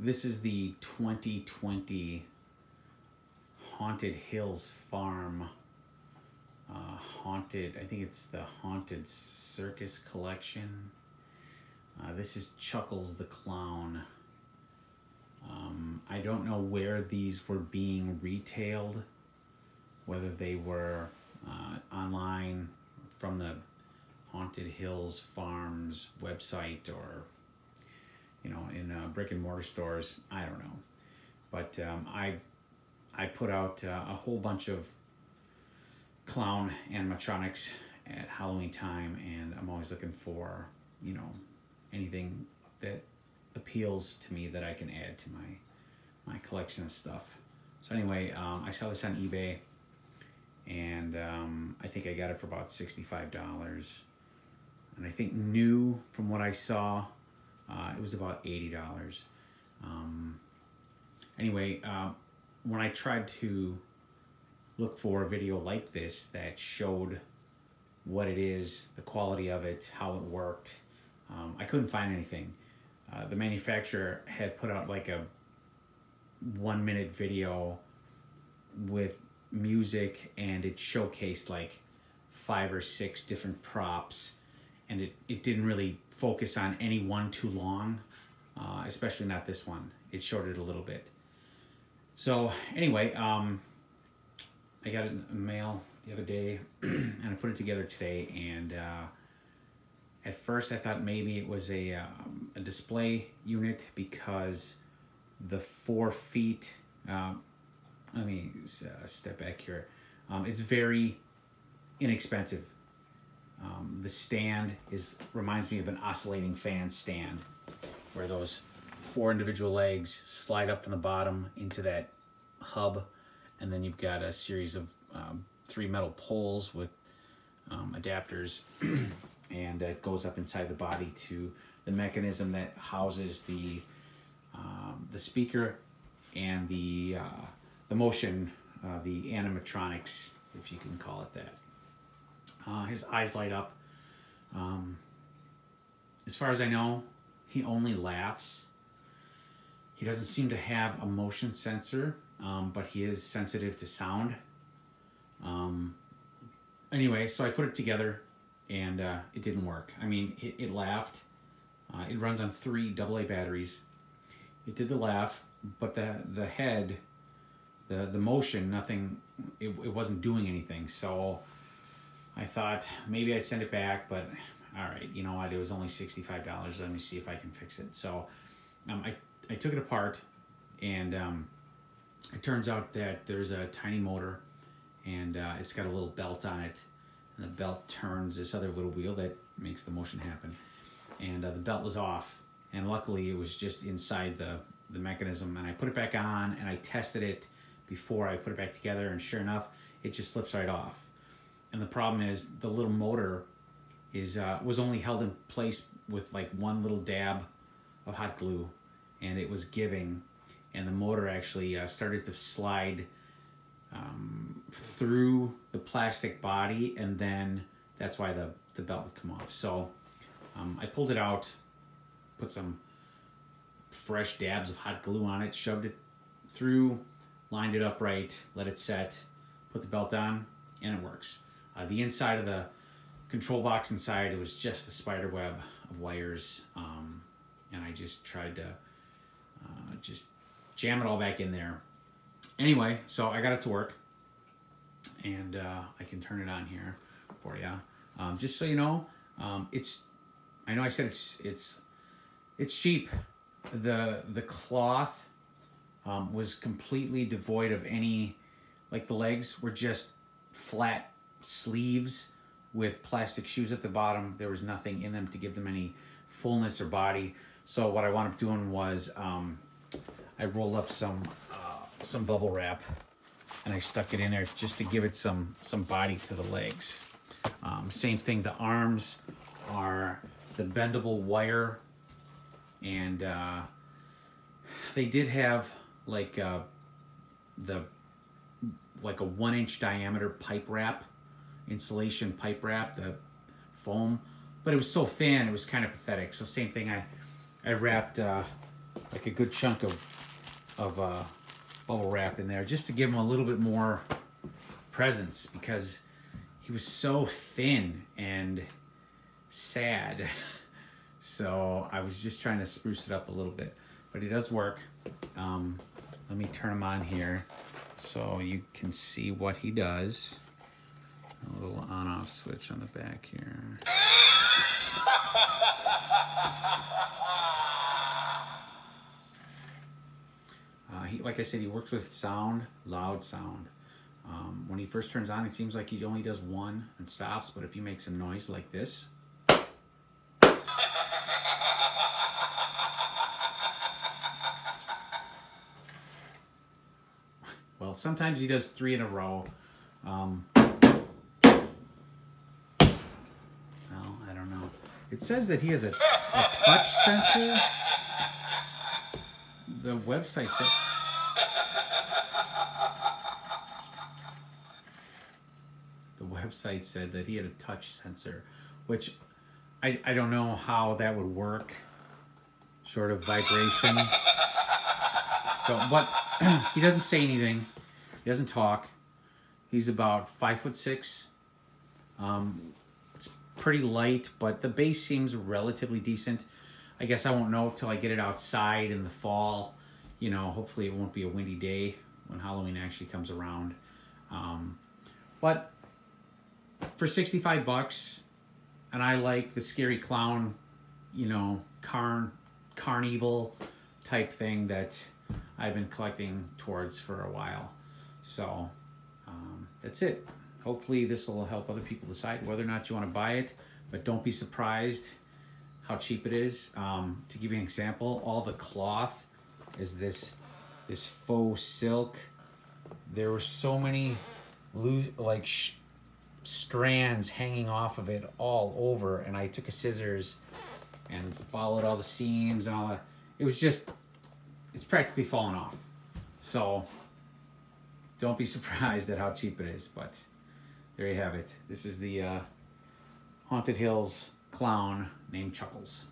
This is the 2020 Haunted Hills Farm Haunted, I think it's the Haunted Circus Collection. This is Chuckles the Clown. I don't know where these were being retailed, whether they were online from the Haunted Hills Farms website or, you know, in brick and mortar stores. I don't know. But I put out a whole bunch of clown animatronics at Halloween time, and I'm always looking for, you know, anything that appeals to me that I can add to my collection of stuff. So anyway, I saw this on eBay, and I think I got it for about $65. And I think new, from what I saw, it was about $80. Anyway, when I tried to look for a video like this that showed what it is, the quality of it, how it worked, I couldn't find anything. The manufacturer had put out like a 1-minute video with music, and it showcased like 5 or 6 different props, and it didn't really focus on any one too long, especially not this one. It showed it a little bit. So anyway, I got it in the mail the other day, and I put it together today, and at first I thought maybe it was a display unit because the 4 feet, let me step back here, it's very inexpensive. The stand reminds me of an oscillating fan stand, where those 4 individual legs slide up from the bottom into that hub, and then you've got a series of 3 metal poles with adapters, and it goes up inside the body to the mechanism that houses the speaker and the motion, the animatronics, if you can call it that. His eyes light up. As far as I know, he only laughs. He doesn't seem to have a motion sensor, but he is sensitive to sound. Anyway, so I put it together, and it didn't work. I mean, it laughed. It runs on 3 AA batteries. It did the laugh, but the head, the motion, nothing, it wasn't doing anything. So I thought maybe I'd send it back, but all right, you know what, it was only $65. Let me see if I can fix it. So I took it apart, and it turns out that there's a tiny motor, and it's got a little belt on it, and the belt turns this other little wheel that makes the motion happen. And the belt was off, and luckily it was just inside the mechanism, and I put it back on, and I tested it before I put it back together, and sure enough, it just slips right off. And the problem is the little motor was only held in place with like 1 little dab of hot glue, and it was giving, and the motor actually started to slide through the plastic body, and then that's why the belt would come off. So I pulled it out, put some fresh dabs of hot glue on it, shoved it through, lined it up right, let it set, put the belt on, and it works. The inside of the control box inside, it was just a spider web of wires, and I just tried to just jam it all back in there. Anyway, so I got it to work, and I can turn it on here for you. Just so you know, I know I said it's cheap. The cloth was completely devoid of any, like the legs were just flat sleeves with plastic shoes at the bottom. There was nothing in them to give them any fullness or body. So what I wound up doing was I rolled up some bubble wrap, and I stuck it in there just to give it some body to the legs. Same thing, the arms are the bendable wire, and they did have like a 1-inch diameter pipe wrap, insulation pipe wrap, the foam, but it was so thin it was kind of pathetic. So same thing, I wrapped a like a good chunk of bubble wrap in there just to give him a little bit more presence, because he was so thin and sad. So I was just trying to spruce it up a little bit, but it does work. Let me turn him on here so you can see what he does. A little on-off switch on the back here. Like I said, he works with sound, loud sound. When he first turns on, it seems like he only does one and stops, but if you make some noise like this, well, sometimes he does 3 in a row. Well, I don't know. It says that he has a touch sensor. The website said... website said that he had a touch sensor, which I don't know how that would work. Sort of vibration. So, but he doesn't say anything. He doesn't talk. He's about 5'6". It's pretty light, but the bass seems relatively decent. I guess I won't know till I get it outside in the fall. You know, hopefully it won't be a windy day when Halloween actually comes around. But for 65 bucks, and I like the scary clown, you know, carnival type thing that I've been collecting towards for a while. So that's it. Hopefully this will help other people decide whether or not you want to buy it, but don't be surprised how cheap it is. To give you an example, all the cloth is this faux silk. There were so many loose, like strands hanging off of it all over, and I took a scissors and followed all the seams and all that. It was just, it's practically falling off. So don't be surprised at how cheap it is, but there you have it. This is the Haunted Hills clown named Chuckles.